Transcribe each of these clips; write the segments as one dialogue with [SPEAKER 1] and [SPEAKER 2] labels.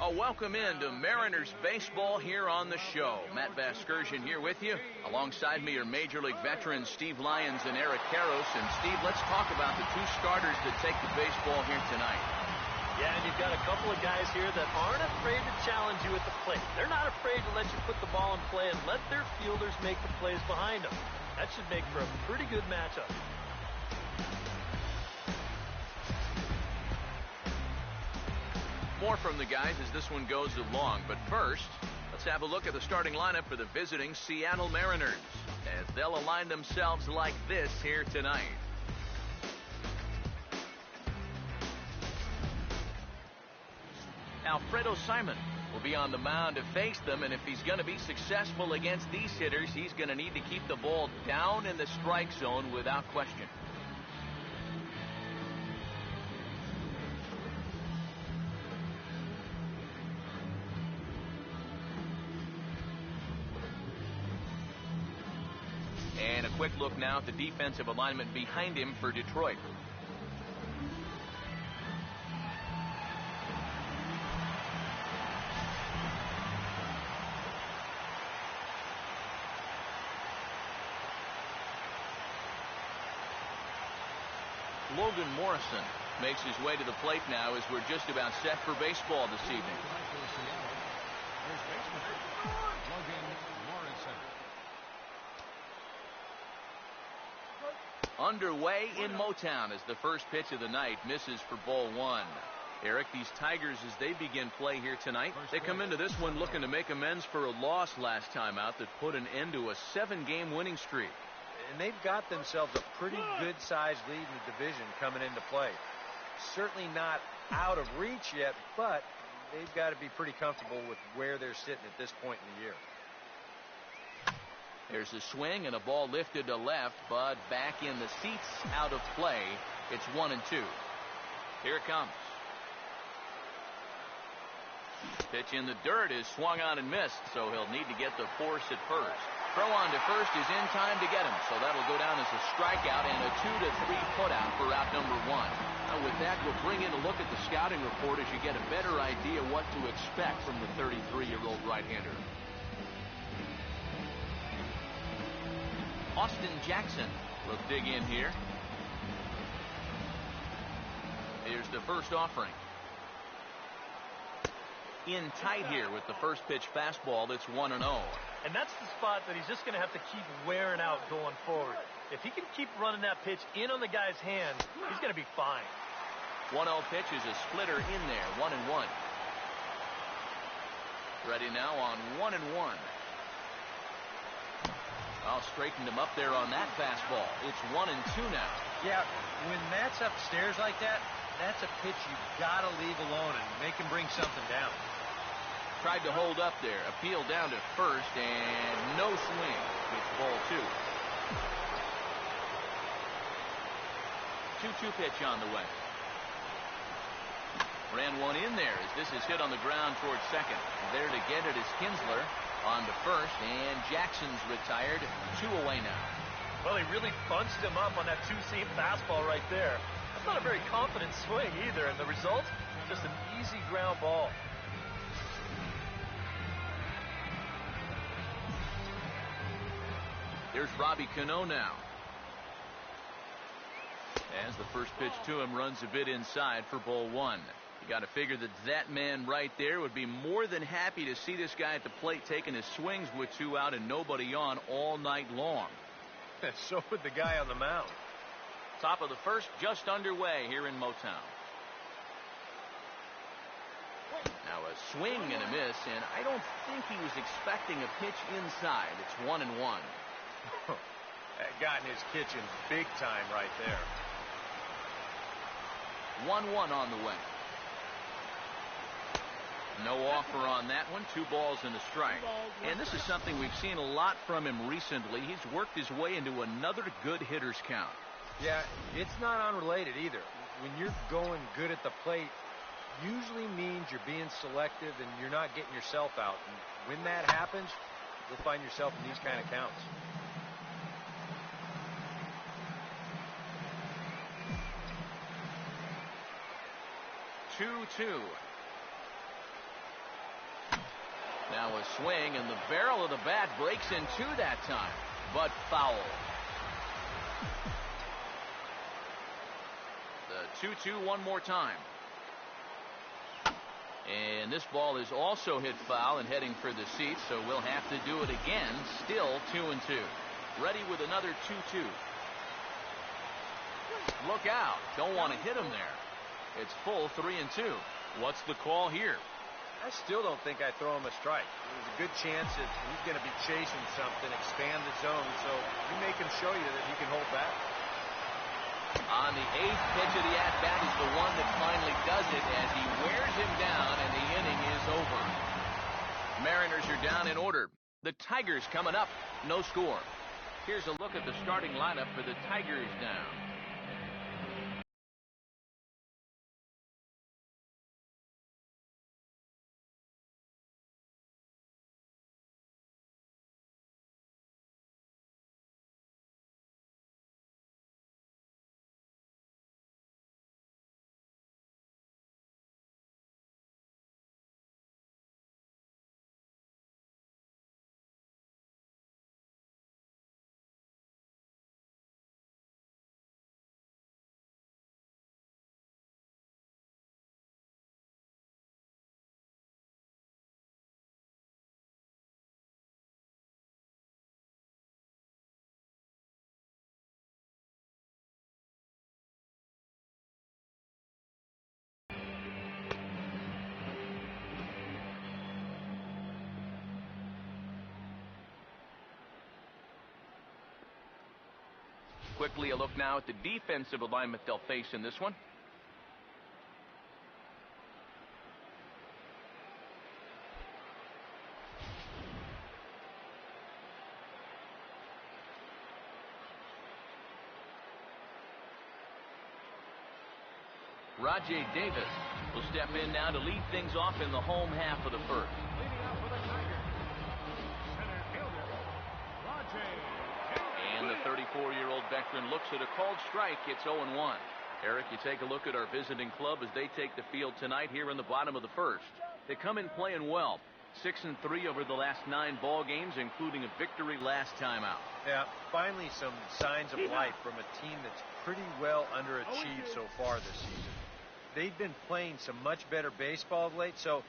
[SPEAKER 1] Welcome into Mariners baseball here on the show. Matt Vasgersian here with you. Alongside me are Major League veterans Steve Lyons and Eric Karros. And Steve, let's talk about the two starters that take the baseball here tonight.
[SPEAKER 2] Yeah, and you've got a couple of guys here that aren't afraid to challenge you at the plate. They're not afraid to let you put the ball in play and let their fielders make the plays behind them. That should make for a pretty good matchup.
[SPEAKER 1] More from the guys as this one goes along. But first, let's have a look at the starting lineup for the visiting Seattle Mariners as they'll align themselves like this here tonight. Alfredo Simon will be on the mound to face them, and if he's going to be successful against these hitters, he's going to need to keep the ball down in the strike zone without question. And a quick look now at the defensive alignment behind him for Detroit. Logan Morrison makes his way to the plate now as we're just about set for baseball this evening.
[SPEAKER 3] Logan Morrison.
[SPEAKER 1] Underway in Motown as the first pitch of the night misses for ball one. Eric, these Tigers, as they begin play here tonight, they come into this one looking to make amends for a loss last time out that put an end to a 7-game winning streak.
[SPEAKER 4] And they've got themselves a pretty good-sized lead in the division coming into play. Certainly not out of reach yet, but they've got to be pretty comfortable with where they're sitting at this point in the year.
[SPEAKER 1] There's a swing and a ball lifted to left, but back in the seats, out of play. It's 1-2. Here it comes. Pitch in the dirt is swung on and missed, so he'll need to get the force at first. Throw on to first is in time to get him, so that'll go down as a strikeout and a 2-3 putout for out number one. Now with that, we'll bring in a look at the scouting report as you get a better idea what to expect from the 33-year-old right-hander. Austin Jackson will dig in here. Here's the first offering. In tight here with the first pitch fastball. That's 1-0.
[SPEAKER 2] And that's the spot that he's just going to have to keep wearing out going forward. If he can keep running that pitch in on the guy's hand, he's going to be fine.
[SPEAKER 1] 1-0 pitch is a splitter in there. 1-1. Ready now on 1-1. I'll straighten him up there on that fastball. It's 1-2 now.
[SPEAKER 4] Yeah, when that's upstairs like that, that's a pitch you've got to leave alone and make him bring something down.
[SPEAKER 1] Tried to hold up there. Appeal down to first, and no swing. It's ball two. 2-2 pitch on the way. Ran one in there as this is hit on the ground towards second. There to get it is Kinsler. On to first, and Jackson's retired. 2 away now.
[SPEAKER 2] Well, he really bunched him up on that two-seam fastball right there. That's not a very confident swing either, and the result, just an easy ground ball.
[SPEAKER 1] There's Robbie Cano now. As the first pitch to him runs a bit inside for ball one. You got to figure that man right there would be more than happy to see this guy at the plate taking his swings with 2 out and nobody on all night long.
[SPEAKER 4] So would the guy on the mound.
[SPEAKER 1] Top of the first just underway here in Motown. Now a swing and a miss, and I don't think he was expecting a pitch inside. It's 1-1.
[SPEAKER 4] That got in his kitchen big time right there.
[SPEAKER 1] 1-1 on the way. No offer on that one. 2 balls and a strike. And this is something we've seen a lot from him recently. He's worked his way into another good hitter's count.
[SPEAKER 4] Yeah, it's not unrelated either. When you're going good at the plate, usually means you're being selective and you're not getting yourself out. And when that happens, you'll find yourself in these kind of counts.
[SPEAKER 1] 2-2. Now a swing, and the barrel of the bat breaks in two that time, but foul. The 2-2 one more time. And this ball is also hit foul and heading for the seats, so we'll have to do it again. Still 2-2. Ready with another 2-2. Look out. Don't want to hit him there. It's full 3-2. What's the call here?
[SPEAKER 4] I still don't think I throw him a strike. There's a good chance that he's going to be chasing something, expand the zone, so you make him show you that he can hold back.
[SPEAKER 1] On the 8th pitch of the at-bat is the one that finally does it as he wears him down, and the inning is over. Mariners are down in order. The Tigers coming up. No score. Here's a look at the starting lineup for the Tigers now. Quickly a look now at the defensive alignment they'll face in this one. Rajay Davis will step in now to lead things off in the home half of the first.
[SPEAKER 3] Leading out for the Tigers, center fielder, Rajay.
[SPEAKER 1] And the 34-year-old veteran looks at a called strike. It's 0-1. Eric, you take a look at our visiting club as they take the field tonight here in the bottom of the first. They come in playing well. 6-3 over the last 9 ball games, including a victory last time out.
[SPEAKER 4] Yeah, finally some signs of life from a team that's pretty well underachieved so far this season. They've been playing some much better baseball of late, so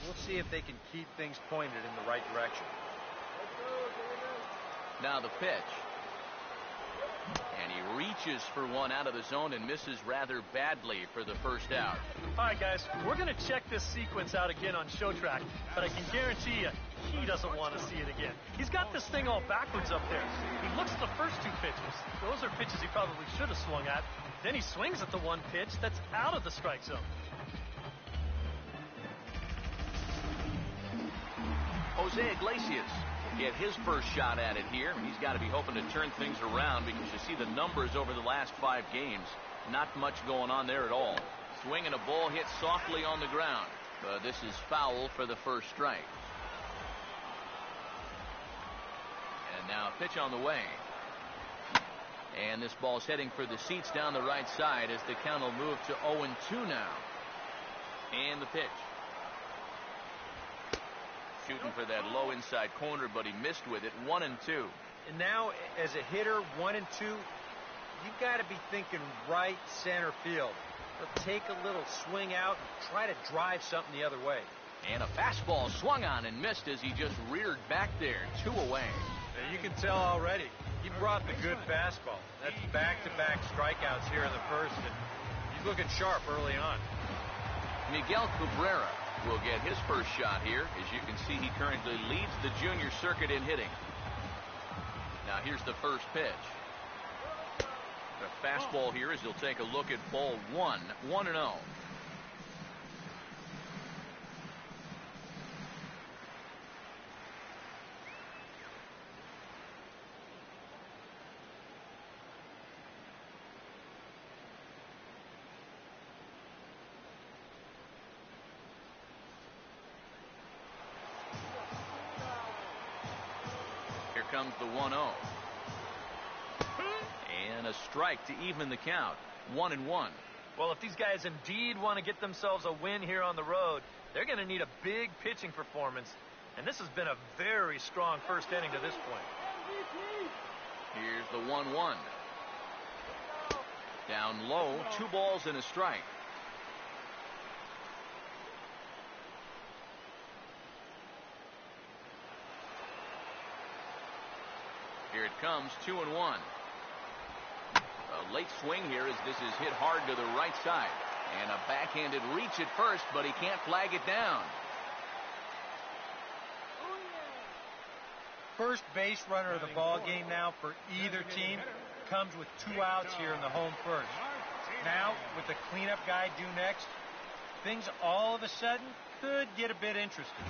[SPEAKER 4] we'll see if they can keep things pointed in the right direction.
[SPEAKER 1] Now the pitch. And he reaches for one out of the zone and misses rather badly for the first out.
[SPEAKER 2] All right, guys, we're going to check this sequence out again on Show Track, but I can guarantee you he doesn't want to see it again. He's got this thing all backwards up there. He looks at the first 2 pitches. Those are pitches he probably should have swung at. Then he swings at the one pitch that's out of the strike zone.
[SPEAKER 1] Jose Iglesias get his first shot at it here. He's got to be hoping to turn things around because you see the numbers over the last 5 games. Not much going on there at all. Swing and a ball hit softly on the ground. This is foul for the first strike. And now a pitch on the way. And this ball's heading for the seats down the right side as the count will move to 0-2 now. And the pitch. Shooting for that low inside corner, but he missed with it. 1-2.
[SPEAKER 4] And now, as a hitter, 1-2, you've got to be thinking right center field. He'll take a little swing out and try to drive something the other way.
[SPEAKER 1] And a fastball swung on and missed as he just reared back there. 2 away.
[SPEAKER 4] Now you can tell already, he brought the good fastball. That's back-to-back strikeouts here in the first, and he's looking sharp early on.
[SPEAKER 1] Miguel Cabrera will get his first shot here. As you can see, he currently leads the junior circuit in hitting. Now here's the first pitch. The fastball here as he'll take a look at ball 1. 1-0. Here comes the 1-0. And a strike to even the count. 1-1.
[SPEAKER 2] Well, if these guys indeed want to get themselves a win here on the road, they're going to need a big pitching performance. And this has been a very strong first inning to this point.
[SPEAKER 1] Here's the 1-1. Down low, 2 balls and a strike. Here it comes, 2-1. A late swing here as this is hit hard to the right side. And a backhanded reach at first, but he can't flag it down.
[SPEAKER 4] First base runner of the ball game now for either team comes with 2 outs here in the home first. Now, with the cleanup guy due next, things all of a sudden could get a bit interesting.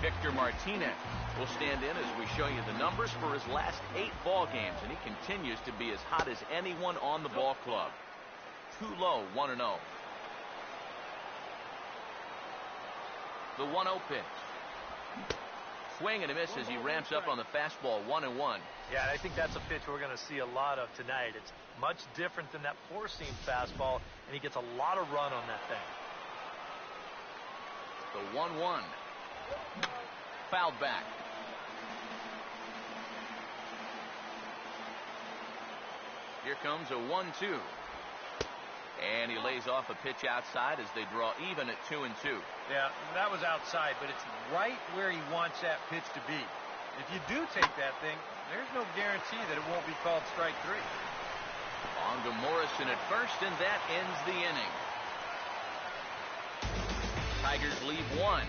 [SPEAKER 1] Victor Martinez will stand in as we show you the numbers for his last 8 ball games, and he continues to be as hot as anyone on the ball club. Too low, 1-0. The 1-0 pitch. Swing and a miss as he ramps up on the fastball, 1-1.
[SPEAKER 2] Yeah, I think that's a pitch we're going to see a lot of tonight. It's much different than that 4-seam fastball, and he gets a lot of run on that thing.
[SPEAKER 1] The 1-1. Fouled back. Here comes a 1-2. And he lays off a pitch outside as they draw even at 2-2.
[SPEAKER 4] Yeah, that was outside, but it's right where he wants that pitch to be. If you do take that thing, there's no guarantee that it won't be called strike 3.
[SPEAKER 1] On to Morrison at first, and that ends the inning. Tigers lead 1.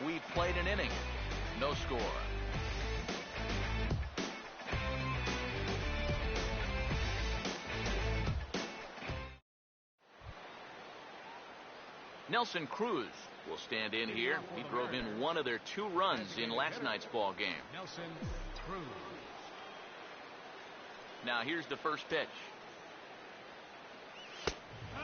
[SPEAKER 1] We've played an inning. No score. Nelson Cruz will stand in here. He drove in one of their 2 runs in last night's ball game.
[SPEAKER 3] Nelson Cruz.
[SPEAKER 1] Now here's the first pitch.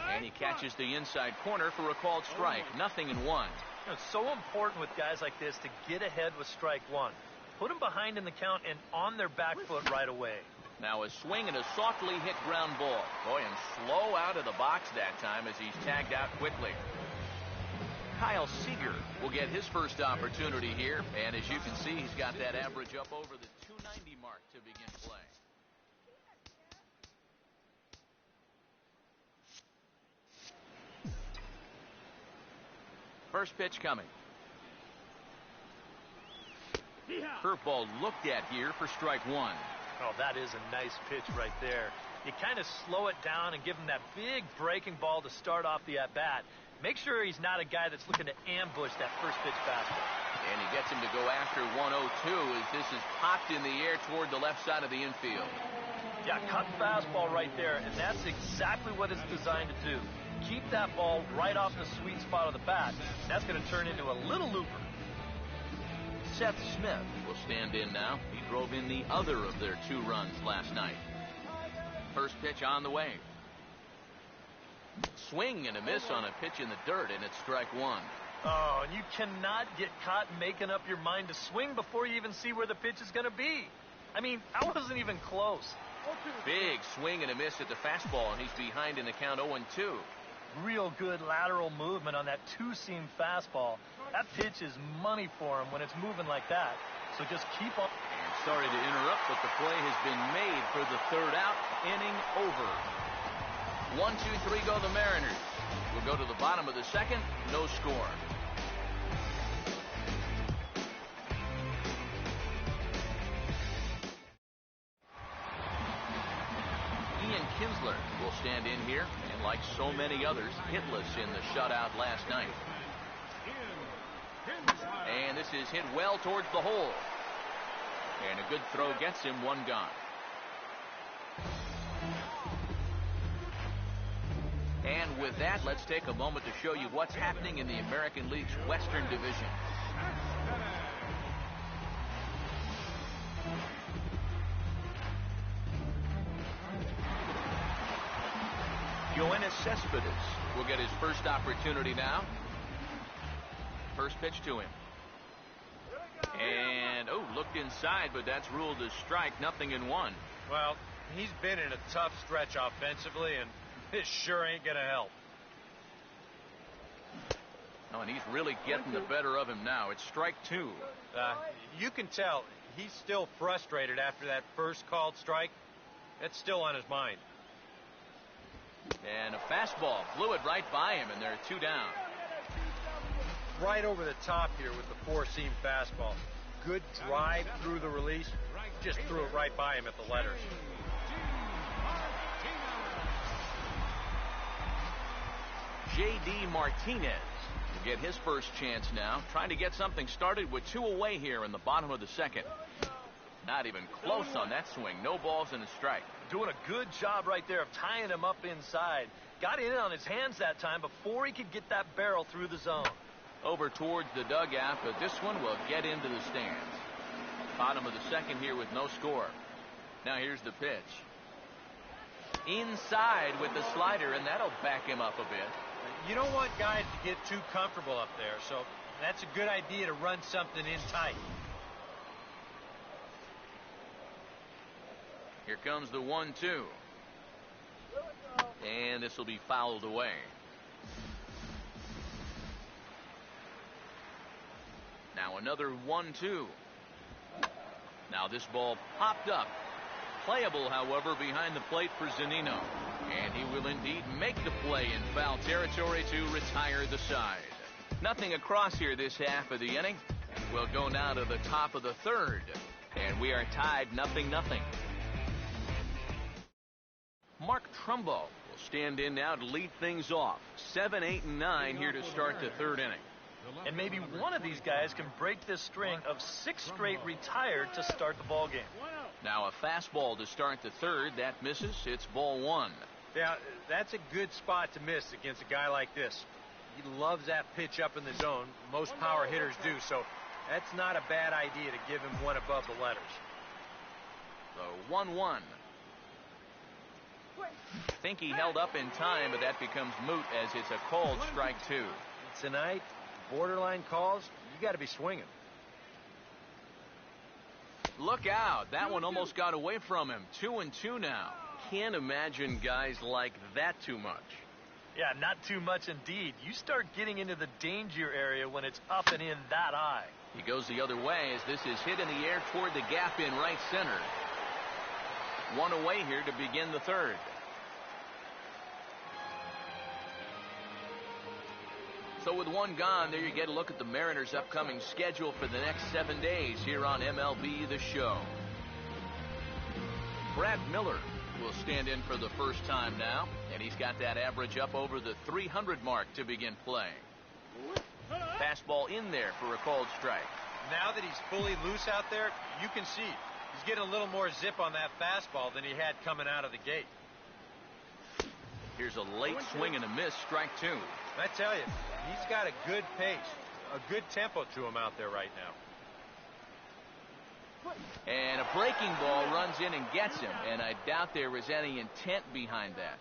[SPEAKER 1] And he catches the inside corner for a called strike. 0-1.
[SPEAKER 2] It's so important with guys like this to get ahead with strike 1. Put them behind in the count and on their back foot right away.
[SPEAKER 1] Now a swing and a softly hit ground ball. Boy, and slow out of the box that time as he's tagged out quickly. Kyle Seager will get his first opportunity here, and as you can see, he's got that average up over the 290 mark to begin play. First pitch coming. Curveball looked at here for strike 1.
[SPEAKER 2] Oh, that is a nice pitch right there. You kind of slow it down and give him that big breaking ball to start off the at-bat. Make sure he's not a guy that's looking to ambush that first pitch fastball.
[SPEAKER 1] And he gets him to go after 1-0-2 as this is popped in the air toward the left side of the infield.
[SPEAKER 2] Yeah, cut fastball right there, and that's exactly what it's designed to do. Keep that ball right off the sweet spot of the bat. That's going to turn into a little looper.
[SPEAKER 1] Seth Smith will stand in now. He drove in the other of their 2 runs last night. First pitch on the way. Swing and a miss on a pitch in the dirt, and it's strike 1.
[SPEAKER 2] Oh, and you cannot get caught making up your mind to swing before you even see where the pitch is going to be. I mean, that wasn't even close.
[SPEAKER 1] Big swing and a miss at the fastball, and he's behind in the count 0-2.
[SPEAKER 2] Real good lateral movement on that 2-seam fastball. That pitch is money for him when it's moving like that. So just keep on.
[SPEAKER 1] And sorry to interrupt, but the play has been made for the 3rd out. Inning over. 1-2-3 go the Mariners. We'll go to the bottom of the 2nd. No score. Ian Kinsler will stand in here, and like so many others, hitless in the shutout last night. And this is hit well towards the hole. And a good throw gets him 1 gone. And with that, let's take a moment to show you what's happening in the American League's Western Division. Yoenis Cespedes will get his first opportunity now. First pitch to him. And, looked inside, but that's ruled as strike. 0-1.
[SPEAKER 4] Well, he's been in a tough stretch offensively, and this sure ain't going to help.
[SPEAKER 1] Oh, and he's really getting the better of him now. It's strike two.
[SPEAKER 4] You can tell he's still frustrated after that first called strike. That's still on his mind.
[SPEAKER 1] And a fastball flew it right by him, and they're two down.
[SPEAKER 4] Right over the top here with the four-seam fastball. Good drive through the release. Just threw it right by him at the letters.
[SPEAKER 1] J.D. Martinez will get his first chance now, trying to get something started with two away here in the bottom of the second. Not even close on that swing. No balls and a strike.
[SPEAKER 2] Doing a good job right there of tying him up inside. Got in on his hands that time before he could get that barrel through the zone.
[SPEAKER 1] Over towards the dugout, but this one will get into the stands. Bottom of the second here with no score. Now here's the pitch. Inside with the slider, and that'll back him up a bit.
[SPEAKER 4] You don't want guys to get too comfortable up there, so that's a good idea to run something in tight.
[SPEAKER 1] Here comes the 1-2. And this will be fouled away. Now another 1-2. Now this ball popped up. Playable, however, behind the plate for Zunino. And he will indeed make the play in foul territory to retire the side. Nothing across here this half of the inning. We'll go now to the top of the third. And we are tied 0-0. Mark Trumbo will stand in now to lead things off. 7, 8, and 9 here to start the third inning.
[SPEAKER 2] And maybe one of these guys can break this string of 6 straight retired to start the ball game.
[SPEAKER 1] Now a fastball to start the third. That misses. It's ball one.
[SPEAKER 4] Yeah, that's a good spot to miss against a guy like this. He loves that pitch up in the zone. Most power hitters do, so that's not a bad idea to give him one above the letters.
[SPEAKER 1] So 1-1. Think he held up in time, but that becomes moot as it's a called strike two.
[SPEAKER 4] Tonight, borderline calls, you got to be swinging.
[SPEAKER 1] Look out. That one almost got away from him. 2-2 now. Can't imagine guys like that too much.
[SPEAKER 2] Yeah, not too much indeed. You start getting into the danger area when it's up and in that high.
[SPEAKER 1] He goes the other way as this is hit in the air toward the gap in right center. One away here to begin the third. So with one gone, there you get a look at the Mariners' upcoming schedule for the next 7 days here on MLB The Show. Brad Miller will stand in for the first time now, and he's got that average up over the 300 mark to begin play. Fastball in there for a called strike.
[SPEAKER 4] Now that he's fully loose out there, you can see he's getting a little more zip on that fastball than he had coming out of the gate.
[SPEAKER 1] Here's a late swing and a miss, strike two.
[SPEAKER 4] I tell you, he's got a good pace, a good tempo to him out there right now.
[SPEAKER 1] And a breaking ball runs in and gets him, and I doubt there was any intent behind that.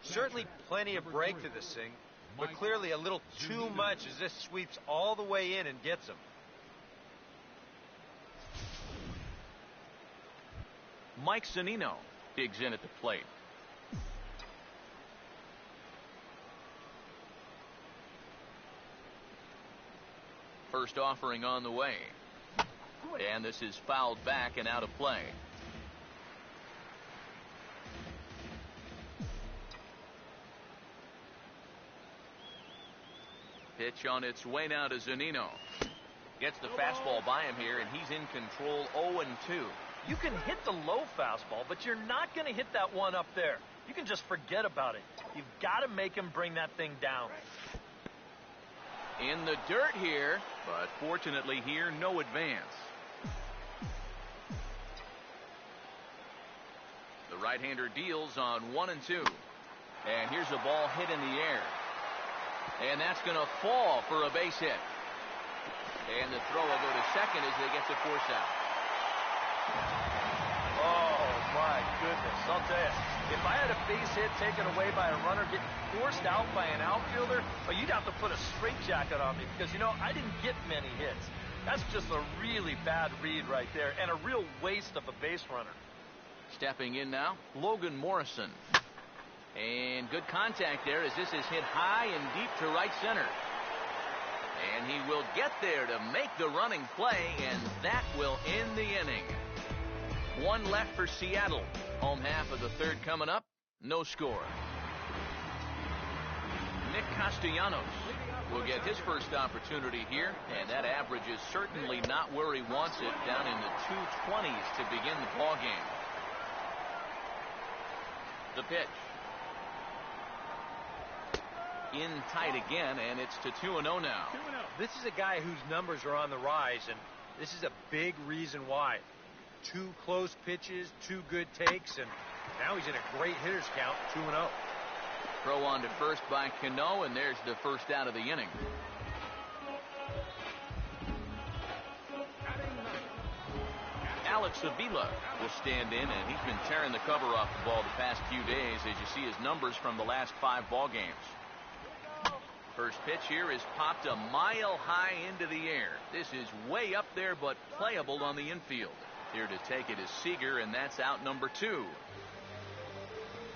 [SPEAKER 4] Certainly plenty of break to this thing, but clearly a little too much as this sweeps all the way in and gets him.
[SPEAKER 1] Mike Zunino digs in at the plate. First offering on the way. And this is fouled back and out of play. Pitch on its way now to Zunino. Gets the fastball by him here, and he's in control 0-2.
[SPEAKER 2] You can hit the low fastball, but you're not going to hit that one up there. You can just forget about it. You've got to make him bring that thing down.
[SPEAKER 1] In the dirt here, but fortunately here, no advance. The right-hander deals on 1-2. And here's a ball hit in the air. And that's going to fall for a base hit. And the throw will go to second as they get the force out.
[SPEAKER 2] Oh, my goodness. I'll tell you, if I had a base hit taken away by a runner getting forced out by an outfielder, well, you'd have to put a straitjacket on me because, you know, I didn't get many hits. That's just a really bad read right there and a real waste of a base runner.
[SPEAKER 1] Stepping in now, Logan Morrison. And good contact there as this is hit high and deep to right center. And he will get there to make the running play, and that will end the inning. One left for Seattle. Home half of the third coming up. No score. Nick Castellanos will get his first opportunity here, and that average is certainly not where he wants it, down in the 220s to begin the ball game. The pitch. In tight again, and it's to 2-0 now.
[SPEAKER 4] This is a guy whose numbers are on the rise, and this is a big reason why. 2 close pitches, 2 good takes, and now he's in a great hitter's count, 2-0.
[SPEAKER 1] Throw on to first by Cano, and there's the first out of the inning. Alex Avila will stand in, and he's been tearing the cover off the ball the past few days, as you see his numbers from the last 5 ball games. First pitch here is popped a mile high into the air. This is way up there, but playable on the infield. Here to take it is Seager, and that's out number 2.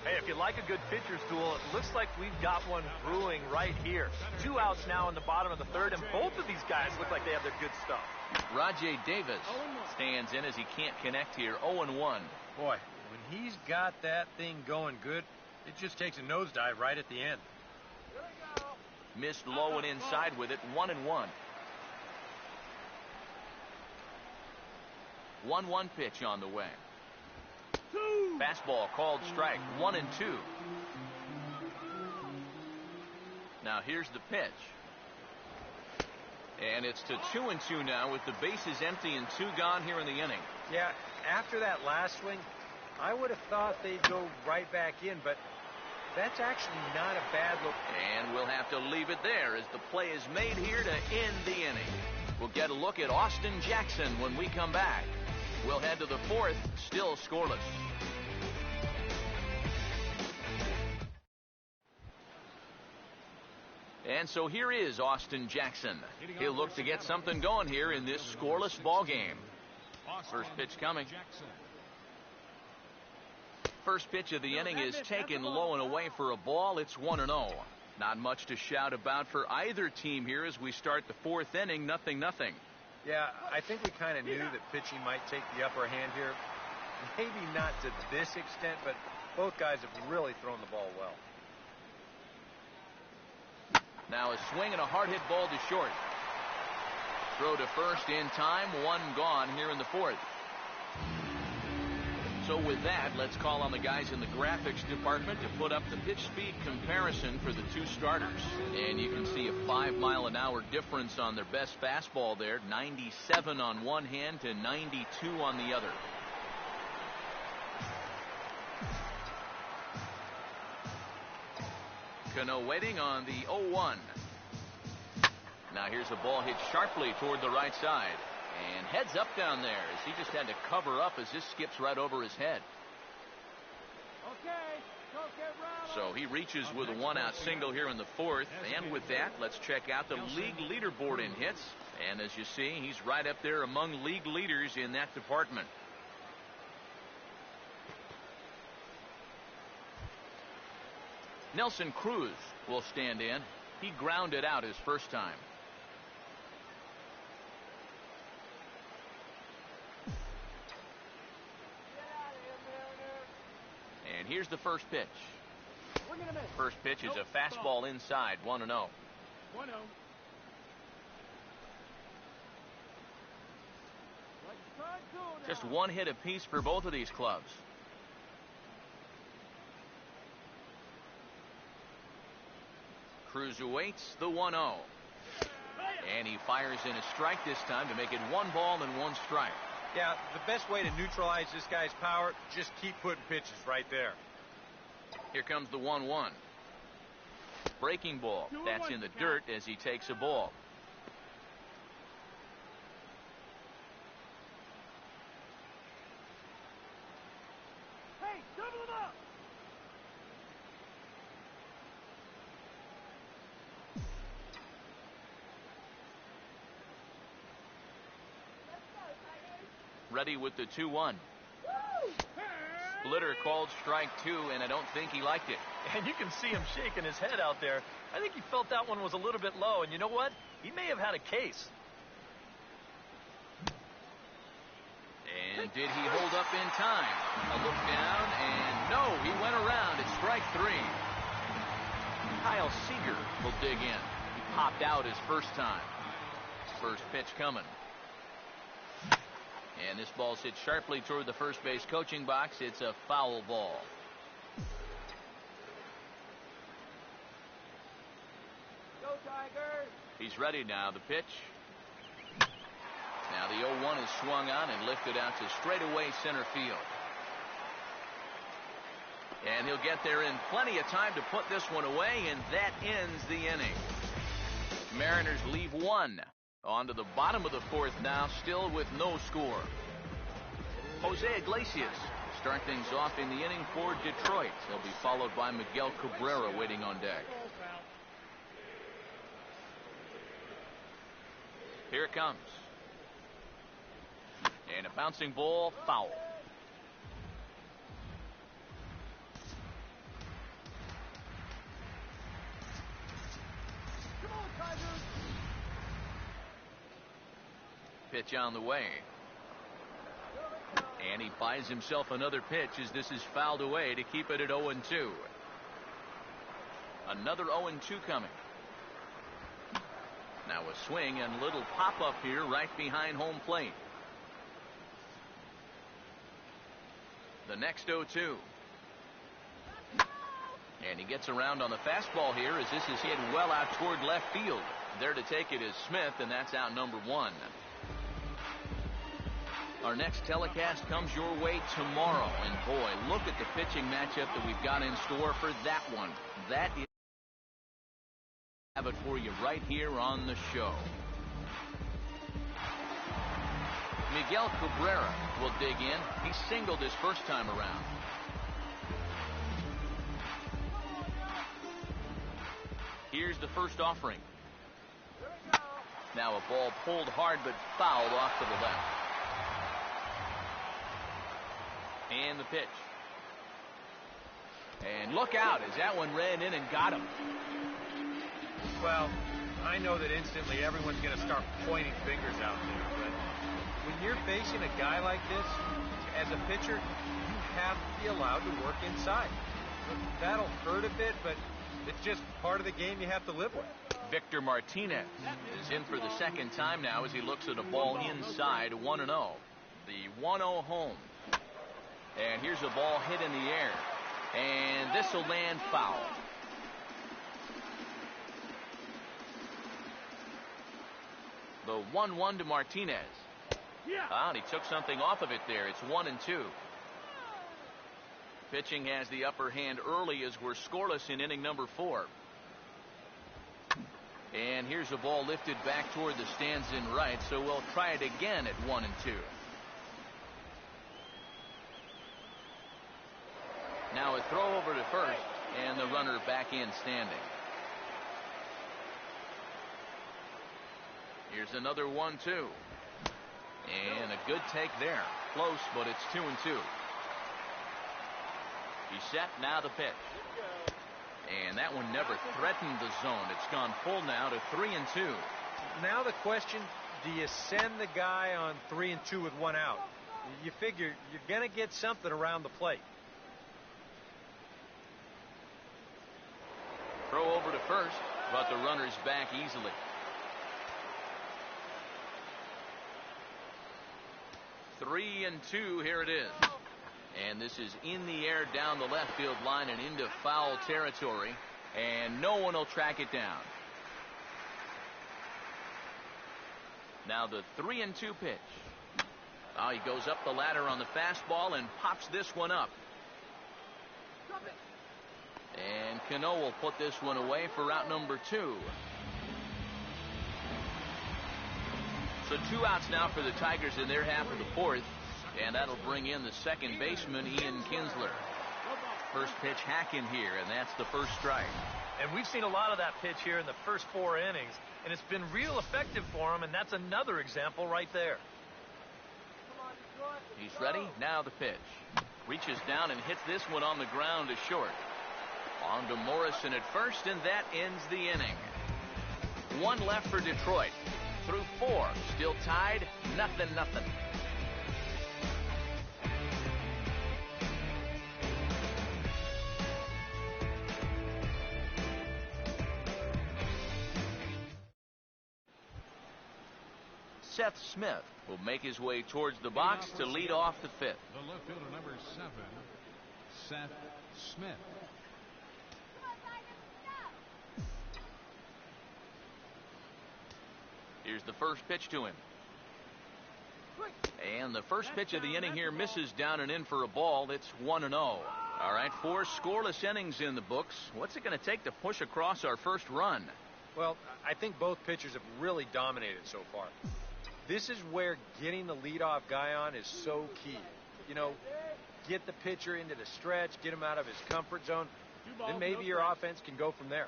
[SPEAKER 5] Hey, if you like a good pitcher's duel, it looks like we've got one brewing right here. 2 outs now in the bottom of the third, and both of these guys look like they have their good stuff.
[SPEAKER 1] Rajay Davis stands in as he can't connect here. 0-1.
[SPEAKER 4] Boy, when he's got that thing going good, it just takes a nosedive right at the end.
[SPEAKER 1] Missed low and inside with it. 1-1. 1-1 pitch on the way. Fastball called strike. 1-2. Now here's the pitch. And it's to 2-2 now with the bases empty and 2 gone here in the inning.
[SPEAKER 4] Yeah, after that last swing, I would have thought they'd go right back in, but that's actually not a bad look.
[SPEAKER 1] And we'll have to leave it there as the play is made here to end the inning. We'll get a look at Austin Jackson when we come back. We'll head to the 4th, still scoreless. And so here is Austin Jackson. He'll look to get something going here in this scoreless ball game. First pitch coming. First pitch of the inning is taken low and away for a ball. It's 1-0. Not much to shout about for either team here as we start the 4th inning. 0-0.
[SPEAKER 4] Yeah, I think we kind of knew that pitching might take the upper hand here. Maybe not to this extent, but both guys have really thrown the ball well.
[SPEAKER 1] Now a swing and a hard hit ball to short. Throw to first in time. 1 gone here in the 4th. So with that, let's call on the guys in the graphics department to put up the pitch speed comparison for the 2 starters. And you can see a 5-mile-an-hour difference on their best fastball there. 97 on one hand to 92 on the other. Cano waiting on the 0-1. Now here's a ball hit sharply toward the right side. And heads up down there as he just had to cover up as this skips right over his head. So he reaches with a 1-out single here in the 4th. And with that, let's check out the league leaderboard in hits. And as you see, he's right up there among league leaders in that department. Nelson Cruz will stand in. He grounded out his first time. And here's the first pitch. First pitch is a fastball inside. 1-0. Just 1 hit apiece for both of these clubs. Cruz awaits the 1-0. And he fires in a strike this time to make it 1 ball and 1 strike.
[SPEAKER 4] Yeah, the best way to neutralize this guy's power, just keep putting pitches right there.
[SPEAKER 1] Here comes the 1-1. Breaking ball. That's in the dirt as he takes a ball.
[SPEAKER 3] Hey, double him up! Let's go, Tigers!
[SPEAKER 1] Ready with the 2-1. Blew splitter called strike 2, and I don't think he liked it.
[SPEAKER 2] And you can see him shaking his head out there. I think he felt that one was a little bit low, and you know what? He may have had a case.
[SPEAKER 1] And did he hold up in time? A look down, and no, he went around. It's strike 3. Kyle Seager will dig in. He popped out his first time. First pitch coming. And this ball's hit sharply toward the first base coaching box. It's a foul ball.
[SPEAKER 3] Go Tigers!
[SPEAKER 1] He's ready now. The pitch. Now the 0-1 is swung on and lifted out to straightaway center field. And he'll get there in plenty of time to put this one away, and that ends the inning. Mariners leave 1. On to the bottom of the 4th now, still with no score. Jose Iglesias start things off in the inning for Detroit. He'll be followed by Miguel Cabrera waiting on deck. Here it comes. And a bouncing ball, foul.
[SPEAKER 3] Come on, Tigers!
[SPEAKER 1] Pitch on the way. And he buys himself another pitch as this is fouled away to keep it at 0-2. Another 0-2 coming. Now a swing and little pop-up here right behind home plate. The next 0-2. And he gets around on the fastball here as this is hit well out toward left field. There to take it is Smith, and that's out number 1. Our next telecast comes your way tomorrow. And boy, look at the pitching matchup that we've got in store for that one. That is have it for you right here on the show. Miguel Cabrera will dig in. He singled his first time around. Here's the first offering. Now a ball pulled hard but fouled off to the left. And the pitch. And look out as that one ran in and got him.
[SPEAKER 4] Well, I know that instantly everyone's going to start pointing fingers out there, but when you're facing a guy like this, as a pitcher, you have to be allowed to work inside. That'll hurt a bit, but it's just part of the game you have to live with.
[SPEAKER 1] Victor Martinez is in for the second time now as he looks at a ball inside 1-0. The 1-0 home. And here's a ball hit in the air. And this will land foul. The 1-1 to Martinez. And he took something off of it there. It's 1-2. Pitching has the upper hand early as we're scoreless in inning number 4. And here's a ball lifted back toward the stands in right, so we'll try it again at 1-2. Now a throw over to first, and the runner back in standing. Here's another 1-2. And a good take there. Close, but it's 2-2. He's set, now the pitch. And that one never threatened the zone. It's gone full now to 3-2.
[SPEAKER 4] Now the question, do you send the guy on 3-2 with 1 out? You figure you're going to get something around the plate.
[SPEAKER 1] Throw over to first, but the runner's back easily. Three and 2, here it is. And this is in the air down the left field line and into foul territory. And no one will track it down. Now the 3-2 pitch. Oh, he goes up the ladder on the fastball and pops this one up. And Cano will put this one away for out number 2. So 2 outs now for the Tigers in their half of the 4th. And that'll bring in the second baseman, Ian Kinsler. First pitch hack in here, and that's the first strike.
[SPEAKER 2] And we've seen a lot of that pitch here in the first 4 innings, and it's been real effective for him, and that's another example right there.
[SPEAKER 1] He's ready. Now the pitch. Reaches down and hits this one on the ground to short. On to Morrison at first, and that ends the inning. One left for Detroit. Through 4. Still tied, 0-0. Seth Smith will make his way towards the box to lead off the 5th.
[SPEAKER 3] The left fielder, number 7, Seth Smith.
[SPEAKER 1] Here's the first pitch to him. And the first pitch of the inning here misses down and in for a ball. It's 1-0. All right, 4 scoreless innings in the books. What's it going to take to push across our first run?
[SPEAKER 4] Well, I think both pitchers have really dominated so far. This is where getting the leadoff guy on is so key. You know, get the pitcher into the stretch, get him out of his comfort zone, then maybe your offense can go from there.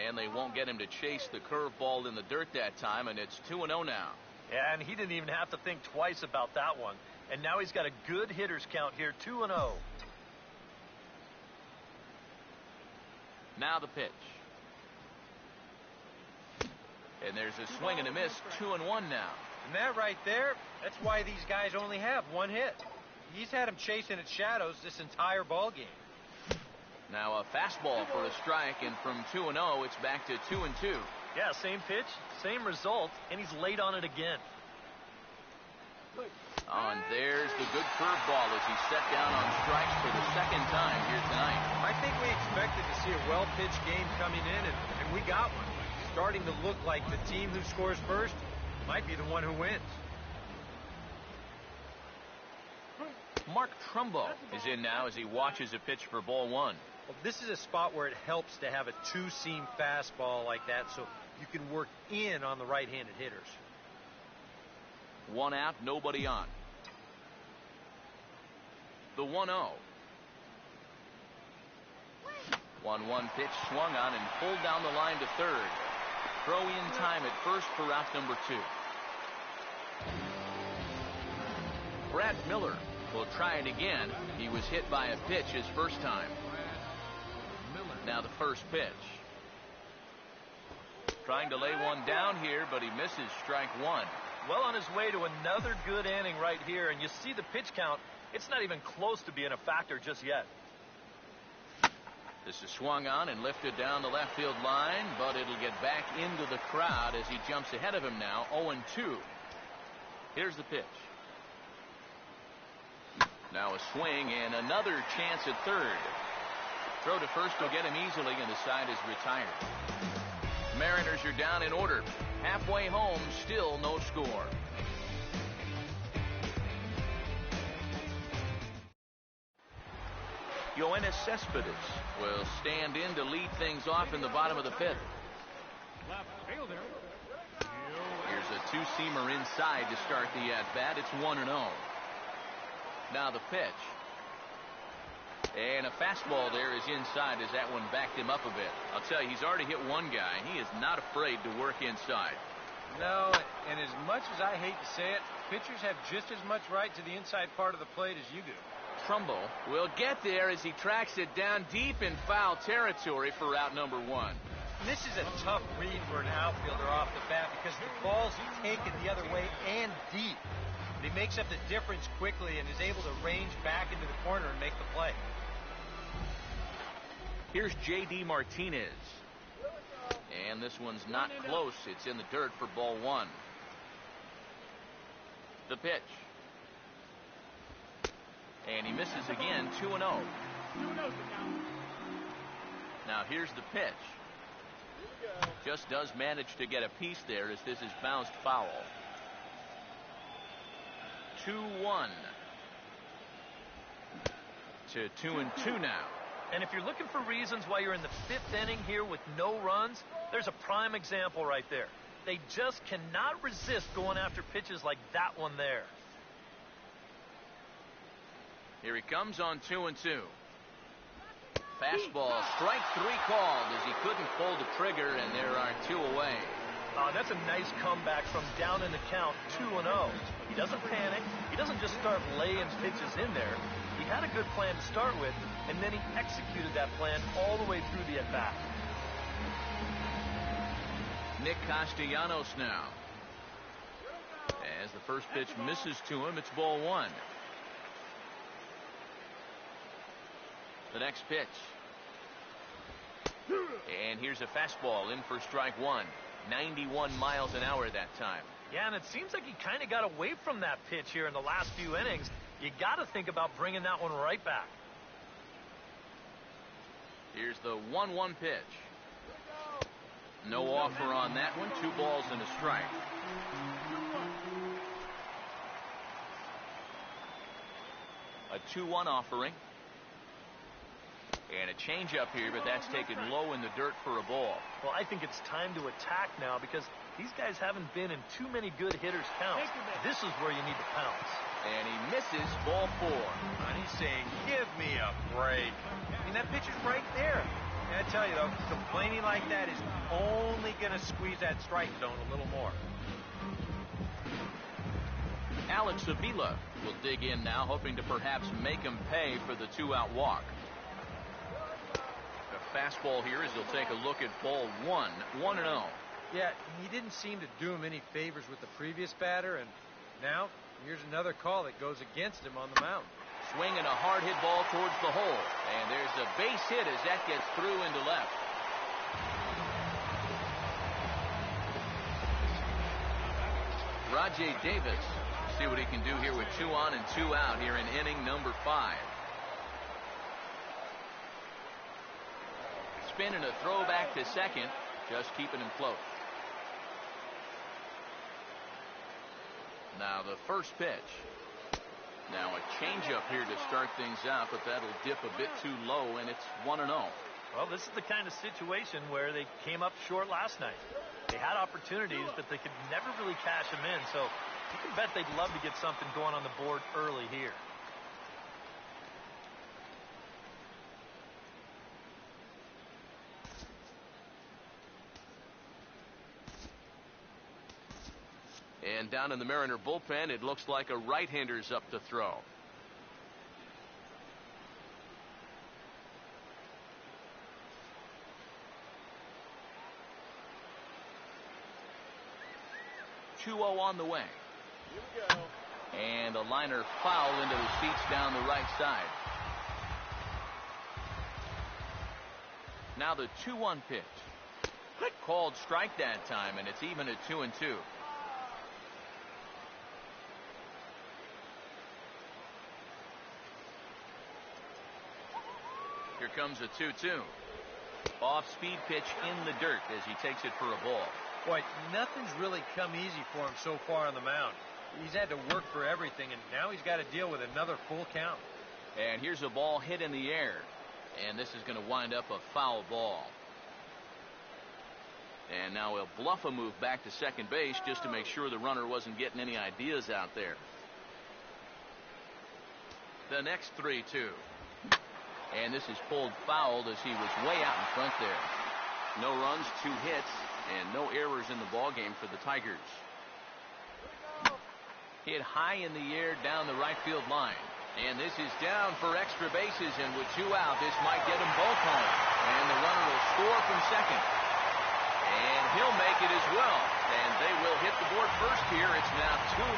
[SPEAKER 1] And they won't get him to chase the curveball in the dirt that time, and it's 2-0 now.
[SPEAKER 5] Yeah, and he didn't even have to think twice about that one. And now he's got a good hitters count here, 2-0.
[SPEAKER 1] Now the pitch. And there's a swing and a miss, 2-1 now.
[SPEAKER 4] And that right there, that's why these guys only have one hit. He's had him chasing at shadows this entire ball game.
[SPEAKER 1] Now a fastball for a strike, and from 2-0, it's back to 2-2.
[SPEAKER 5] Yeah, same pitch, same result, and he's late on it again.
[SPEAKER 1] Oh, and there's the good curveball as he's set down on strikes for the second time here tonight.
[SPEAKER 4] I think we expected to see a well-pitched game coming in, and we got one. Starting to look like the team who scores first might be the one who wins.
[SPEAKER 1] Mark Trumbo is in now as he watches a pitch for ball 1.
[SPEAKER 4] Well, this is a spot where it helps to have a 2-seam fastball like that so you can work in on the right-handed hitters.
[SPEAKER 1] 1 out, nobody on. The 1-0. 1-1 pitch swung on and pulled down the line to third. Throw in time at first for out number 2. Brad Miller will try it again. He was hit by a pitch his first time. Now the first pitch. Trying to lay one down here, but he misses strike 1.
[SPEAKER 5] Well on his way to another good inning right here, and you see the pitch count. It's not even close to being a factor just yet.
[SPEAKER 1] This is swung on and lifted down the left field line, but it'll get back into the crowd as he jumps ahead of him now, 0-2. Here's the pitch. Now a swing and another chance at third. Throw to first will get him easily, and the side is retired. Mariners are down in order. Halfway home, still no score. Yoenis Cespedes will stand in to lead things off in the bottom of the 5th.
[SPEAKER 3] Left fielder.
[SPEAKER 1] Here's a 2-seamer inside to start the at-bat. It's 1-0. Now the pitch. And a fastball there is inside as that one backed him up a bit. I'll tell you, he's already hit one guy. He is not afraid to work inside.
[SPEAKER 4] No, and as much as I hate to say it, pitchers have just as much right to the inside part of the plate as you do.
[SPEAKER 1] Trumbo will get there as he tracks it down deep in foul territory for out number 1.
[SPEAKER 4] This is a tough read for an outfielder off the bat because the ball's taken the other way and deep. But he makes up the difference quickly and is able to range back into the corner and make the play.
[SPEAKER 1] Here's J.D. Martinez. And this one's not close. It's in the dirt for ball 1. The pitch. And he misses again, 2-0. Now here's the pitch. Just does manage to get a piece there as this is bounced foul. 2-1 to 2-2 now.
[SPEAKER 5] And if you're looking for reasons why you're in the 5th inning here with no runs, there's a prime example right there. They just cannot resist going after pitches like that one there.
[SPEAKER 1] Here he comes on 2-2. Fastball, strike 3 called as he couldn't pull the trigger, and there are 2 away.
[SPEAKER 5] That's a nice comeback from down in the count, 2-0. He doesn't panic. He doesn't just start laying pitches in there. He
[SPEAKER 2] had a good plan to start with, and then he executed that plan all the way through the at-bat.
[SPEAKER 1] Nick Castellanos now. As the first pitch misses to him, it's ball one. The next pitch. And here's a fastball in for strike one. 91 miles an hour that time.
[SPEAKER 2] Yeah, and it seems like he kind of got away from that pitch here in the last few innings. You got to think about bringing that one right back.
[SPEAKER 1] Here's the 1-1 pitch. No offer on that one. 2 balls and a strike. A 2-1 offering. And a changeup here, but that's taken low in the dirt for a ball.
[SPEAKER 2] Well, I think it's time to attack now because these guys haven't been in too many good hitters' counts. This is where you need to pounce.
[SPEAKER 1] And he misses, ball 4.
[SPEAKER 4] And he's saying, give me a break. I mean, that pitch is right there. And I tell you, though, complaining like that is only going to squeeze that strike zone a little more.
[SPEAKER 1] Alex Avila will dig in now, hoping to perhaps make him pay for the 2-out walk. The fastball here as he'll take a look at ball 1, 1-0.
[SPEAKER 4] Yeah, he didn't seem to do him any favors with the previous batter, and now here's another call that goes against him on the mound.
[SPEAKER 1] Swinging a hard hit ball towards the hole, and there's a base hit as that gets through into left. Rajay Davis, see what he can do here with 2 on and 2 out here in inning number 5. Spin and a throw back to second, just keeping him close. Now the first pitch. Now a changeup here to start things out, but that'll dip a bit too low, and it's 1-0.
[SPEAKER 2] Well, this is the kind of situation where they came up short last night. They had opportunities, but they could never really cash them in, so you can bet they'd love to get something going on the board early here.
[SPEAKER 1] And down in the Mariner bullpen, it looks like a right-hander's up to throw. On the way.
[SPEAKER 3] Here we go.
[SPEAKER 1] And a liner foul into the seats down the right side. Now the 2-1 pitch. Called strike that time, and it's even at 2-2. Here comes a 2-2. Off-speed pitch in the dirt as he takes it for a ball.
[SPEAKER 4] Boy, nothing's really come easy for him so far on the mound. He's had to work for everything, and now he's got to deal with another full count.
[SPEAKER 1] And here's a ball hit in the air. And this is going to wind up a foul ball. And now he'll bluff a move back to second base just to make sure the runner wasn't getting any ideas out there. The next 3-2. And this is pulled foul as he was way out in front there. No runs, 2 hits, and no errors in the ballgame for the Tigers. Hit high in the air down the right field line. And this is down for extra bases, and with 2 out, this might get them both home. And the runner will score from second. And he'll make it as well. And they will hit the board first here. It's now 2-0.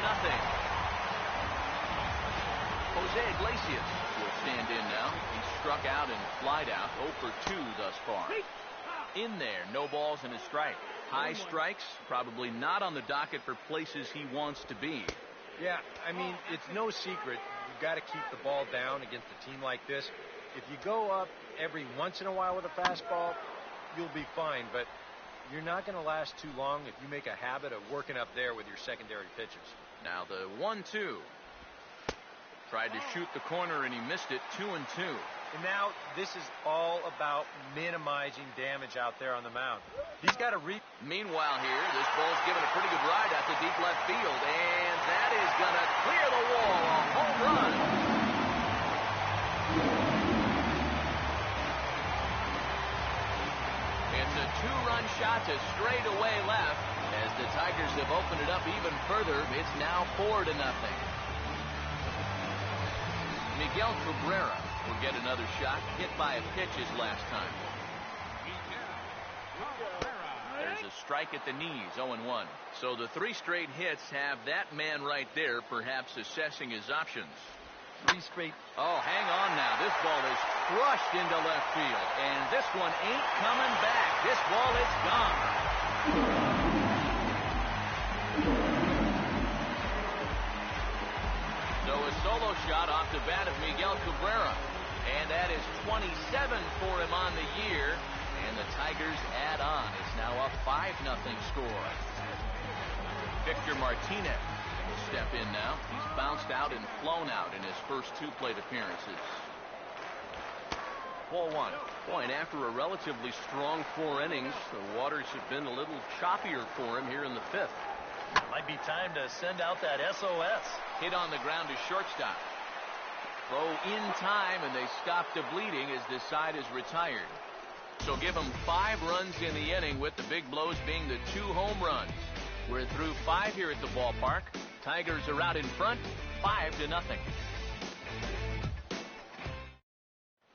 [SPEAKER 1] Jose Iglesias will stand in now. He struck out and flied out. 0 for 2 thus far. In there, no balls and a strike. High strikes, probably not on the docket for places he wants to be.
[SPEAKER 4] Yeah, I mean, it's no secret. You've got to keep the ball down against a team like this. If you go up every once in a while with a fastball, you'll be fine. But you're not going to last too long if you make a habit of working up there with your secondary pitches.
[SPEAKER 1] Now the 1-2. Tried to shoot the corner, and he missed it. 2-2.
[SPEAKER 4] And now this is all about minimizing damage out there on the mound. He's got to
[SPEAKER 1] Meanwhile here, this ball's given a pretty good ride out to deep left field, and that is going to clear the wall. A home run. It's a 2-run shot to straightaway left. As the Tigers have opened it up even further, it's now 4-0. Miguel Cabrera will get another shot, hit by a pitch his last time. There's a strike at the knees, 0-1. So the 3 straight hits have that man right there, perhaps assessing his options.
[SPEAKER 5] 3 straight.
[SPEAKER 1] Oh, hang on now. This ball is crushed into left field, and this one ain't coming back. This ball is gone. So a solo shot off the bat of Miguel Cabrera, and that is 27 for him on the year, and the Tigers add on. It's now a 5-0 score. Victor Martinez will step in now. He's bounced out and flown out in his first 2 plate appearances. Ball 1. Boy, and after a relatively strong 4 innings, the waters have been a little choppier for him here in the 5th.
[SPEAKER 2] Might be time to send out that SOS.
[SPEAKER 1] Hit on the ground to shortstop. Throw in time, and they stop the bleeding as this side is retired. So give him 5 runs in the inning, with the big blows being the 2 home runs. We're through 5 here at the ballpark. Tigers are out in front, 5-0.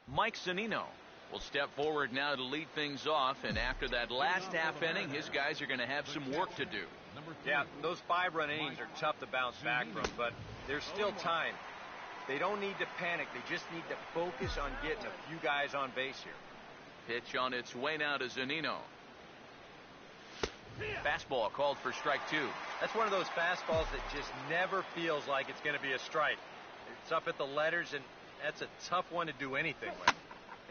[SPEAKER 1] Mike Zunino will step forward now to lead things off, and after that last half inning, his guys are going to have some work to do.
[SPEAKER 4] Yeah, those 5-run innings are tough to bounce back from, but there's still time. They don't need to panic. They just need to focus on getting a few guys on base here.
[SPEAKER 1] Pitch on its way now to Zunino. Fastball called for strike 2.
[SPEAKER 4] That's one of those fastballs that just never feels like it's going to be a strike. It's up at the letters, and that's a tough one to do anything with.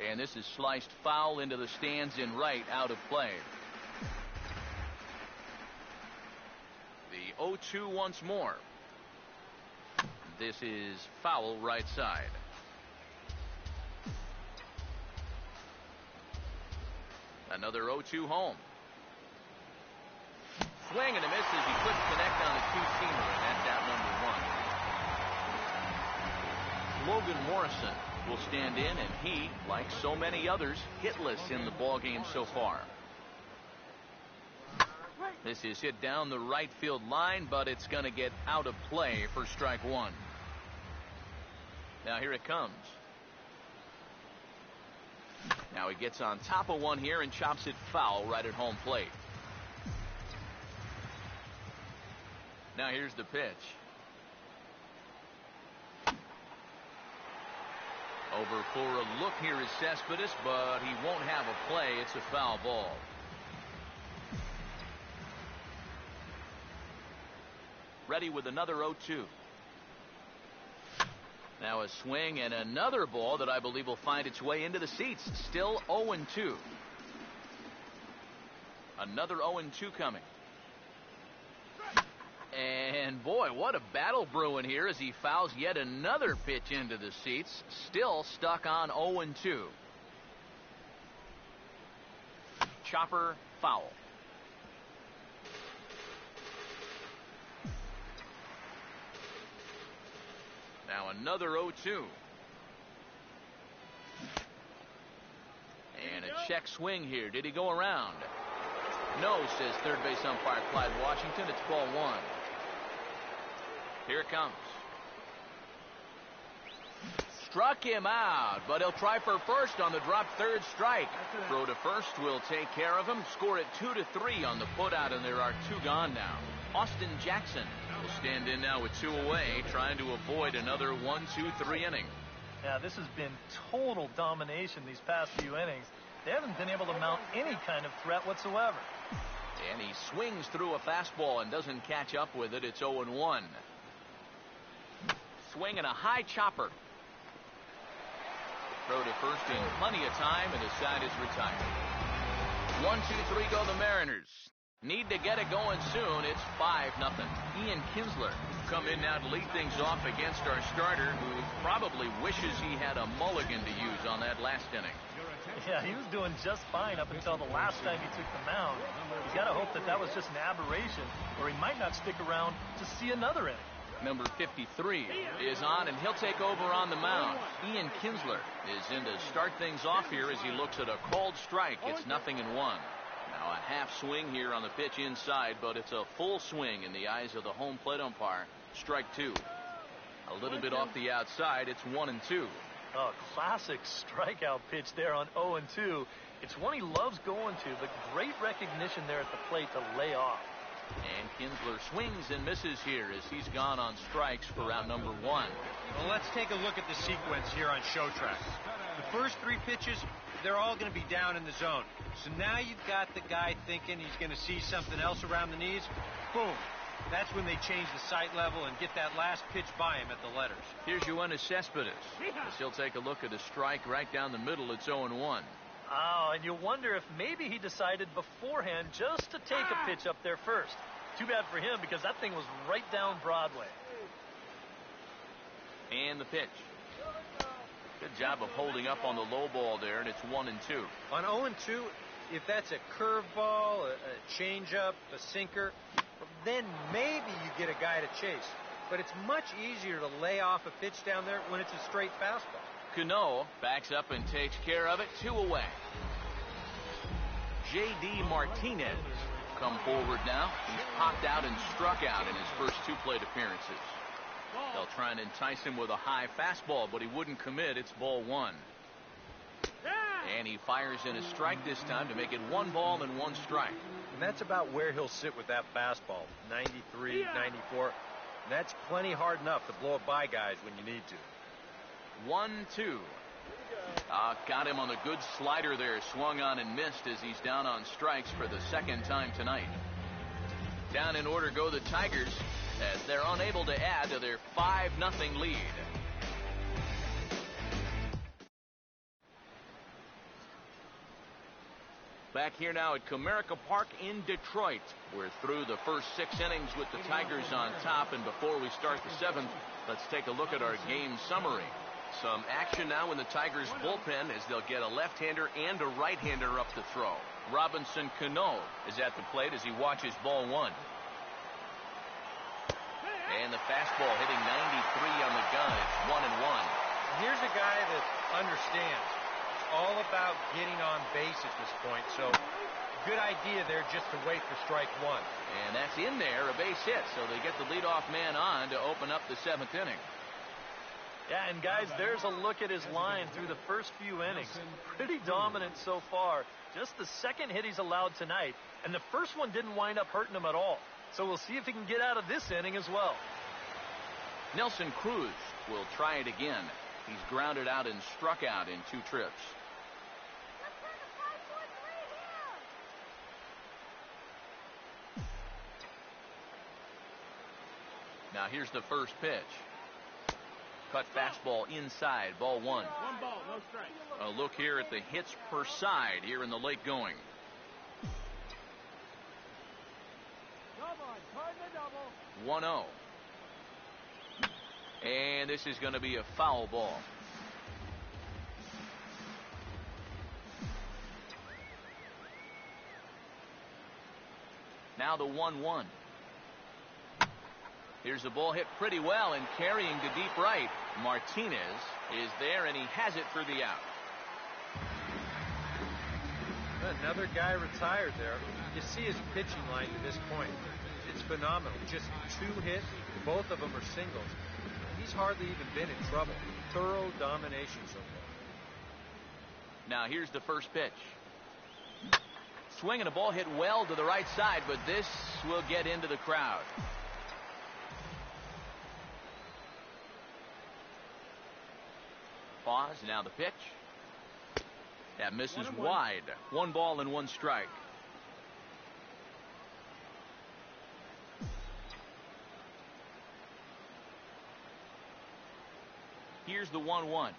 [SPEAKER 1] And this is sliced foul into the stands in right, out of play. The 0-2 once more. This is foul right side. Another 0-2 home. Swing and a miss as he couldn't connect on the 2-seamer, and that's out number 1. Logan Morrison will stand in, and he, like so many others, hitless in the ballgame so far. This is hit down the right field line, but it's going to get out of play for strike 1. Now here it comes. Now he gets on top of one here and chops it foul right at home plate. Now here's the pitch. Over for a look here is Cespedes, but he won't have a play. It's a foul ball. Ready with another 0-2. Now a swing and another ball that I believe will find its way into the seats. Still 0-2. Another 0-2 coming. And boy, what a battle brewing here as he fouls yet another pitch into the seats. Still stuck on 0-2. Chopper foul. Now another 0-2. And a check swing here. Did he go around? No, says third base umpire Clyde Washington. It's ball 1. Here it comes. Struck him out, but he'll try for first on the drop third strike. Throw to first will take care of him. Score it 2-3 on the putout, and there are 2 gone now. Austin Jackson will stand in now with 2 away, trying to avoid another 1-2-3 inning.
[SPEAKER 2] Yeah, this has been total domination these past few innings. They haven't been able to mount any kind of threat whatsoever.
[SPEAKER 1] And he swings through a fastball and doesn't catch up with it. It's 0-1. Swing and a high chopper. Throw to first in plenty of time, and his side is retired. 1-2-3 go the Mariners. Need to get it going soon. It's 5-0. Ian Kinsler come in now to lead things off against our starter, who probably wishes he had a mulligan to use on that last inning.
[SPEAKER 2] Yeah, he was doing just fine up until the last time he took the mound. You got to hope that that was just an aberration, or he might not stick around to see another inning.
[SPEAKER 1] Number 53 is on, and he'll take over on the mound. Ian Kinsler is in to start things off here as he looks at a called strike. It's 0-1. Now a half swing here on the pitch inside, but it's a full swing in the eyes of the home plate umpire. Strike 2. A little bit off the outside. It's 1-2.
[SPEAKER 2] Oh, classic strikeout pitch there on 0-2. It's one he loves going to, but great recognition there at the plate to lay off.
[SPEAKER 1] And Kinsler swings and misses here as he's gone on strikes for out number 1.
[SPEAKER 4] Well, let's take a look at the sequence here on Show Track. The first 3 pitches, they're all going to be down in the zone. So now you've got the guy thinking he's going to see something else around the knees. Boom. That's when they change the sight level and get that last pitch by him at the letters.
[SPEAKER 1] Here's Yoenis Cespedes. As he'll take a look at a strike right down the middle. It's 0-1.
[SPEAKER 2] Oh, and you wonder if maybe he decided beforehand just to take a pitch up there first. Too bad for him because that thing was right down Broadway.
[SPEAKER 1] And the pitch. Good job of holding up on the low ball there, and it's 1-2.
[SPEAKER 4] On 0-2, if that's a curveball, a changeup, a sinker, then maybe you get a guy to chase. But it's much easier to lay off a pitch down there when it's a straight fastball.
[SPEAKER 1] Cano backs up and takes care of it. 2 away. J.D. Martinez come forward now. He's popped out and struck out in his first 2 plate appearances. They'll try and entice him with a high fastball, but he wouldn't commit. It's ball 1. And he fires in a strike this time to make it 1 ball and 1 strike.
[SPEAKER 4] And that's about where he'll sit with that fastball. 93, 94. And that's plenty hard enough to blow it by guys when you need to.
[SPEAKER 1] 1-2. Got him on the good slider there. Swung on and missed as he's down on strikes for the 2nd time tonight. Down in order go the Tigers as they're unable to add to their 5-0 lead. Back here now at Comerica Park in Detroit. We're through the first 6 innings with the Tigers on top, and before we start the 7th, let's take a look at our game summary. Some action now in the Tigers bullpen as they'll get a left-hander and a right-hander up to throw. Robinson Cano is at the plate as he watches ball 1. And the fastball hitting 93 on the gun. It's 1-1.
[SPEAKER 4] Here's a guy that understands. It's all about getting on base at this point, so good idea there just to wait for strike 1.
[SPEAKER 1] And that's in there, a base hit, so they get the leadoff man on to open up the 7th inning.
[SPEAKER 2] Yeah, and guys, there's a look at his line through the first few innings. Pretty dominant so far. Just the 2nd hit he's allowed tonight, and the first one didn't wind up hurting him at all. So we'll see if he can get out of this inning as well.
[SPEAKER 1] Nelson Cruz will try it again. He's grounded out and struck out in 2 trips. Now here's the first pitch. Cut fastball inside, ball 1.
[SPEAKER 3] 1 ball, no strike.
[SPEAKER 1] A look here at the hits per side here in the late going.
[SPEAKER 3] Double,
[SPEAKER 1] 1-0. And this is going to be a foul ball. Now the 1-1. Here's the ball hit pretty well and carrying to deep right. Martinez is there and he has it for the out.
[SPEAKER 4] Another guy retired there. You see his pitching line to this point. It's phenomenal. Just 2 hits. Both of them are singles. He's hardly even been in trouble. Thorough domination so far.
[SPEAKER 1] Now here's the first pitch. Swing and a ball hit well to the right side, but this will get into the crowd. Pause, now the pitch. That misses wide. 1 ball and 1 strike. Here's the 1-1.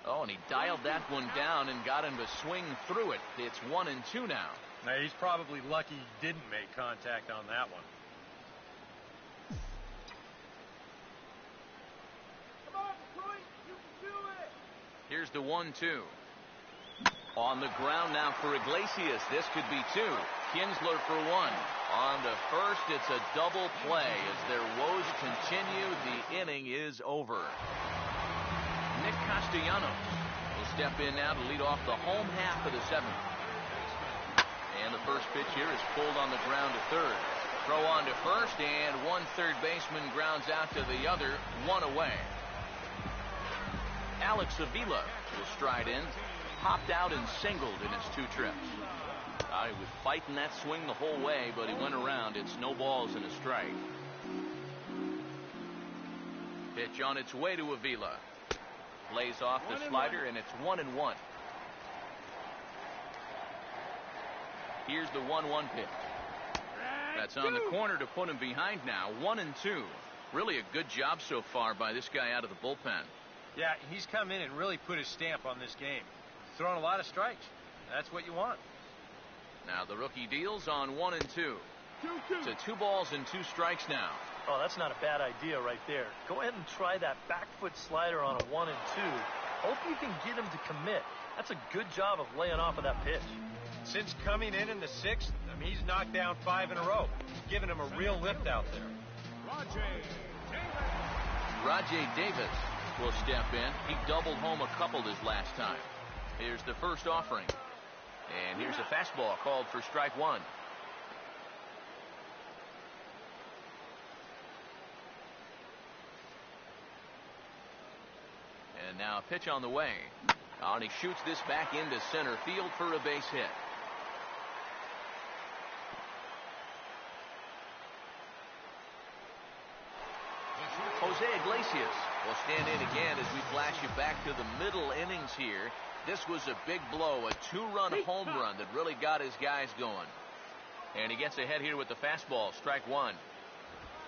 [SPEAKER 1] Oh, and he dialed that one down and got him to swing through it. It's 1-2 now.
[SPEAKER 4] Now, he's probably lucky he didn't make contact on that one.
[SPEAKER 3] Come on, Detroit, you can do it.
[SPEAKER 1] Here's the 1-2. On the ground now for Iglesias. This could be 2. Kinsler for 1. On to first, it's a double play. As their woes continue, the inning is over. Nick Castellanos will step in now to lead off the home half of the 7th. And the first pitch here is pulled on the ground to third. Throw on to first, and one third baseman grounds out to the other, one away. Alex Avila will stride in, popped out and singled in his 2 trips. He was fighting that swing the whole way, but he went around. It's no balls and a strike. Pitch on its way to Avila. Lays off the slider, and it's 1-1. Here's the 1-1 pitch. That's on the corner to put him behind now. 1-2. Really a good job so far by this guy out of the bullpen.
[SPEAKER 4] Yeah, he's come in and really put his stamp on this game. He's throwing a lot of strikes. That's what you want.
[SPEAKER 1] Now the rookie deals on 1-2. To 2 balls and 2 strikes now.
[SPEAKER 2] Oh, that's not a bad idea right there. Go ahead and try that back foot slider on a 1-2. Hope you can get him to commit. That's a good job of laying off of that pitch.
[SPEAKER 4] Since coming in the 6th, he's knocked down 5 in a row. He's given him a real lift out there.
[SPEAKER 1] Rajay Davis will step in. He doubled home a couple his last time. Here's the first offering. And here's a fastball called for strike 1. And now a pitch on the way. And he shoots this back into center field for a base hit. Jose Iglesias will stand in again as we flash you back to the middle innings here. This was a big blow, a 2-run home run that really got his guys going. And he gets ahead here with the fastball, strike 1.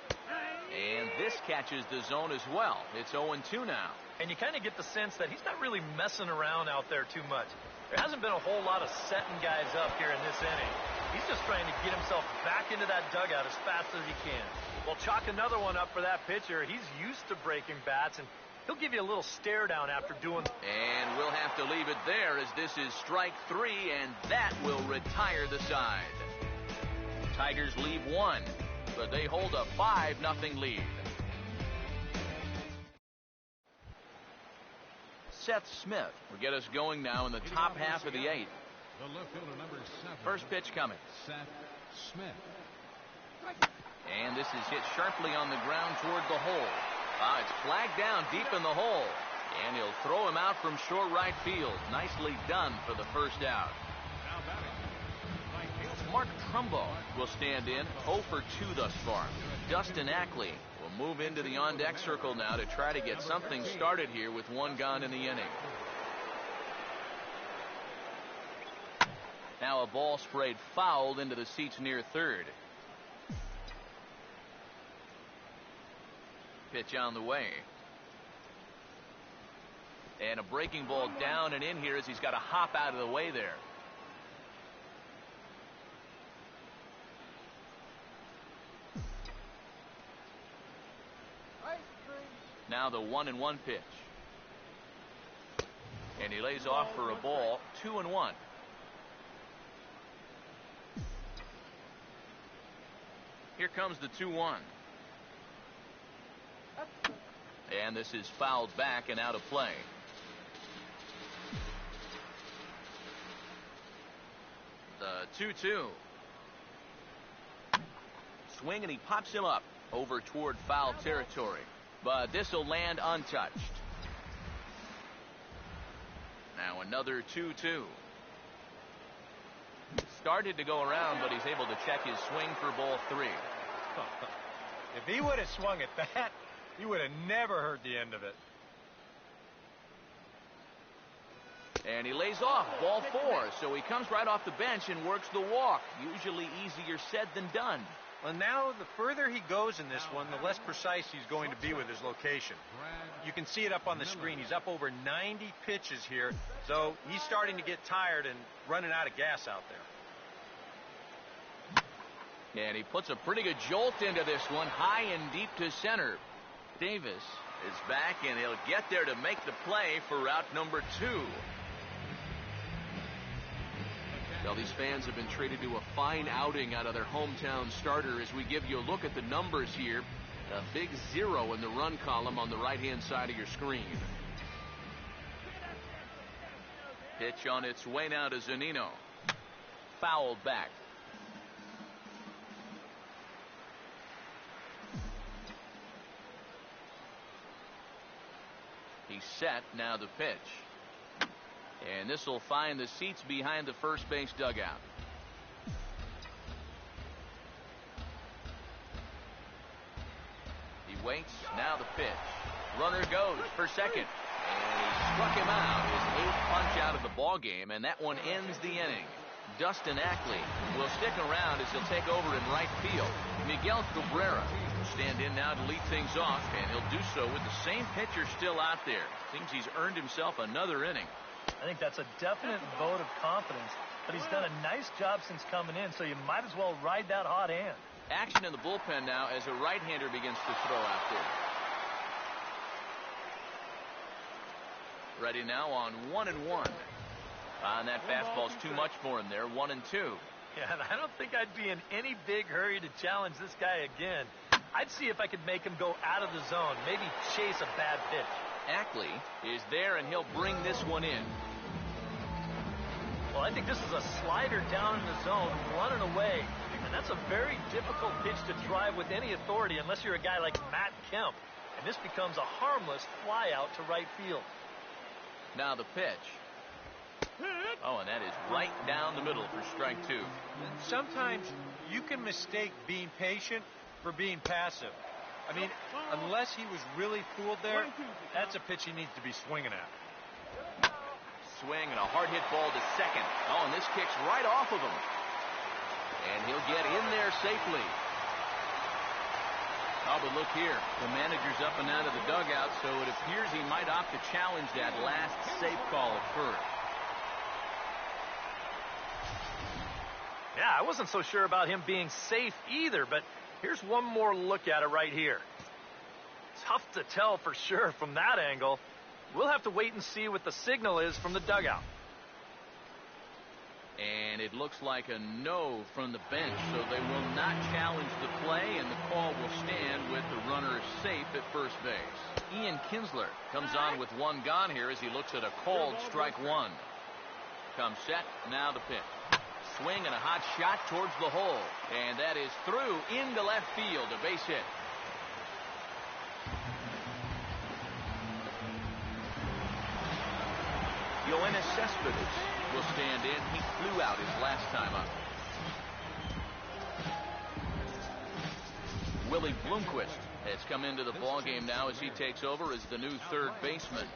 [SPEAKER 1] And this catches the zone as well. It's 0-2 now.
[SPEAKER 2] And you kind of get the sense that he's not really messing around out there too much. There hasn't been a whole lot of setting guys up here in this inning. He's just trying to get himself back into that dugout as fast as he can.
[SPEAKER 5] Well, chalk another one up for that pitcher. He's used to breaking bats, and he'll give you a little stare down after doing.
[SPEAKER 1] And we'll have to leave it there as this is strike 3, and that will retire the side. Tigers leave 1, but they hold a 5-0 lead. Seth Smith will get us going now in the top half of the 8th.
[SPEAKER 3] The left fielder, number 7.
[SPEAKER 1] First pitch coming.
[SPEAKER 3] Seth Smith.
[SPEAKER 1] And this is hit sharply on the ground toward the hole. It's flagged down deep in the hole. And he'll throw him out from short right field. Nicely done for the first out.
[SPEAKER 3] Now batting.
[SPEAKER 1] Mark Trumbo will stand in, 0 for 2 thus far. Dustin Ackley will move into the on-deck circle now to try to get something started here with 1 gone in the inning. Now a ball sprayed fouled into the seats near third. Pitch on the way. And a breaking ball down and in here as he's got to hop out of the way there. Now the 1-1 pitch. And he lays off for a ball, 2-1. Here comes the 2-1. And this is fouled back and out of play. The 2-2. Swing and he pops him up over toward foul territory. But this will land untouched. Now another 2-2. Started to go around, but he's able to check his swing for ball 3.
[SPEAKER 4] If he would have swung at that, he would have never heard the end of it.
[SPEAKER 1] And he lays off, ball 4. So he comes right off the bench and works the walk. Usually easier said than done.
[SPEAKER 4] Well, now the further he goes in this one, the less precise he's going to be with his location. You can see it up on the screen. He's up over 90 pitches here, so he's starting to get tired and running out of gas out there.
[SPEAKER 1] And he puts a pretty good jolt into this one, high and deep to center. Davis is back, and he'll get there to make the play for route number 2. Well, these fans have been treated to a fine outing out of their hometown starter as we give you a look at the numbers here. A big 0 in the run column on the right-hand side of your screen. Pitch on its way now to Zunino. Fouled back. He's set. Now the pitch. And this will find the seats behind the first base dugout. He waits. Now the pitch. Runner goes for second. And he struck him out. His 8th punch out of the ball game, and that one ends the inning. Dustin Ackley will stick around as he'll take over in right field. Miguel Cabrera will stand in now to lead things off, and he'll do so with the same pitcher still out there. Seems he's earned himself another inning.
[SPEAKER 2] I think that's a definite vote of confidence, but he's done a nice job since coming in, so you might as well ride that hot hand.
[SPEAKER 1] Action in the bullpen now as a right-hander begins to throw out there. Ready now on 1-1. That fastball's too much for him there. 1-2.
[SPEAKER 2] Yeah, and I don't think I'd be in any big hurry to challenge this guy again. I'd see if I could make him go out of the zone, maybe chase a bad pitch.
[SPEAKER 1] Ackley is there, and he'll bring this one in.
[SPEAKER 2] Well, I think this is a slider down in the zone, running away. And that's a very difficult pitch to drive with any authority unless you're a guy like Matt Kemp. And this becomes a harmless fly out to right field.
[SPEAKER 1] Now the pitch. Oh, and that is right down the middle for strike 2.
[SPEAKER 4] Sometimes you can mistake being patient for being passive. I mean, unless he was really fooled there, that's a pitch he needs to be swinging at.
[SPEAKER 1] Swing and a hard hit ball to second. Oh, and this kicks right off of him. And he'll get in there safely. Oh, but look here. The manager's up and out of the dugout, so it appears he might opt to challenge that last safe call at first.
[SPEAKER 2] Yeah, I wasn't so sure about him being safe either, but here's one more look at it right here. Tough to tell for sure from that angle. We'll have to wait and see what the signal is from the dugout.
[SPEAKER 1] And it looks like a no from the bench, so they will not challenge the play, and the call will stand with the runner safe at first base. Ian Kinsler comes on with one gone here as he looks at a called strike 1. Comes set, now the pitch. Swing and a hot shot towards the hole, and that is through into left field, a base hit. Yoenis Cespedes will stand in. He flew out his last time up. Willie Bloomquist has come into the ballgame now as he takes over as the new third baseman.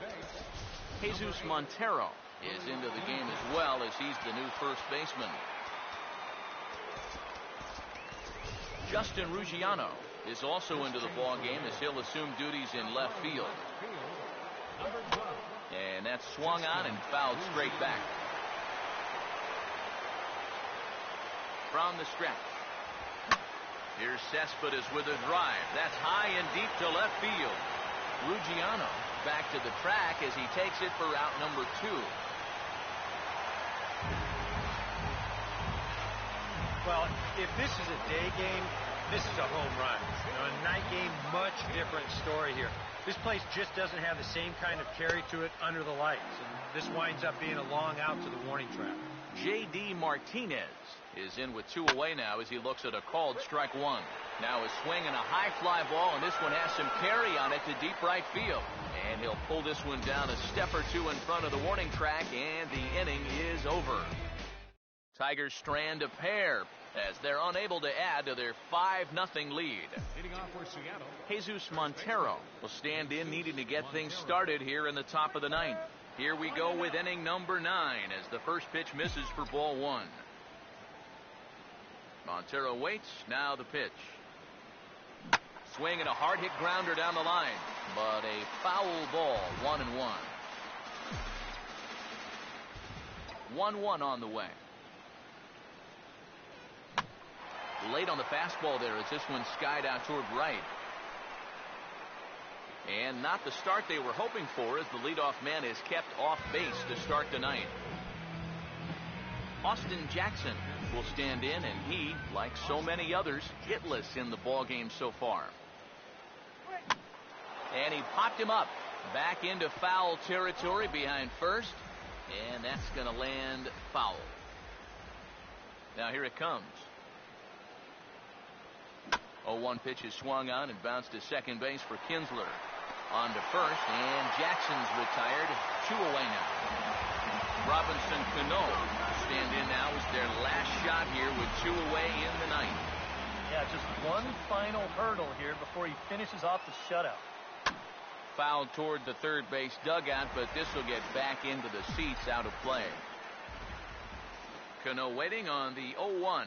[SPEAKER 1] Jesus Montero is into the game as well as he's the new first baseman. Justin Ruggiano is also into the ballgame as he'll assume duties in left field. And that's swung on and fouled straight back. From the stretch. Here's Cespedes with a drive. That's high and deep to left field. Ruggiano back to the track as he takes it for out number 2.
[SPEAKER 4] Well, if this is a day game, this is a home run. You know, a night game, much different story here. This place just doesn't have the same kind of carry to it under the lights. And this winds up being a long out to the warning track.
[SPEAKER 1] J.D. Martinez is in with 2 away now as he looks at a called strike 1. Now a swing and a high fly ball, and this one has some carry on it to deep right field. And he'll pull this one down a step or 2 in front of the warning track, and the inning is over. Tigers strand a pair as they're unable to add to their 5-0 lead.
[SPEAKER 3] Leading off for Seattle.
[SPEAKER 1] Jesus Montero will stand in, needing to get things started here in the top of the 9th. Here we go with inning number 9 as the first pitch misses for ball 1. Montero waits, now the pitch. Swing and a hard hit grounder down the line, but a foul ball, 1-1. 1-1 on the way. Late on the fastball there as this one skied out toward right. And not the start they were hoping for as the leadoff man is kept off base to start the 9th. Austin Jackson will stand in, and he, like so many others, hitless in the ballgame so far. And he popped him up back into foul territory behind first, and that's going to land foul. Now here it comes. 0-1 pitch is swung on and bounced to second base for Kinsler. On to first, and Jackson's retired. 2 away now. Robinson Cano will stand in now as their last shot here with 2 away in the ninth.
[SPEAKER 2] Yeah, just one final hurdle here before he finishes off the shutout.
[SPEAKER 1] Foul toward the third base dugout, but this will get back into the seats, out of play. Cano waiting on the 0-1.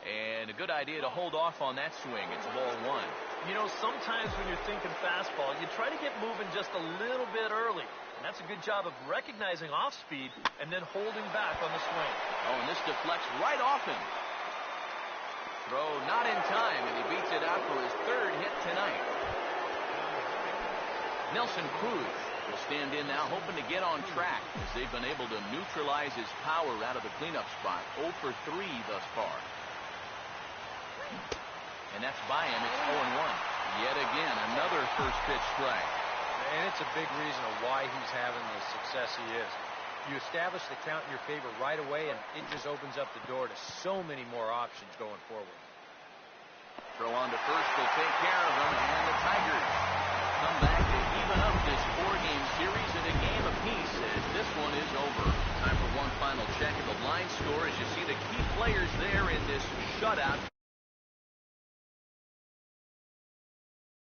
[SPEAKER 1] And a good idea to hold off on that swing. It's ball 1.
[SPEAKER 2] You know, sometimes when you're thinking fastball, you try to get moving just a little bit early. And that's a good job of recognizing off speed and then holding back on the swing.
[SPEAKER 1] Oh, and this deflects right off him. Throw not in time, and he beats it out for his 3rd hit tonight. Nelson Cruz will stand in now, hoping to get on track as they've been able to neutralize his power out of the cleanup spot. 0 for 3 thus far. And that's by him. It's 0-1. Yet again, another first pitch strike.
[SPEAKER 4] And it's a big reason of why he's having the success he is. You establish the count in your favor right away, and it just opens up the door to so many more options going forward.
[SPEAKER 1] Throw on to first will take care of them, and the Tigers come back to even up this 4-game series in a game apiece as this one is over. Time for one final check of the line score as you see the key players there in this shutout.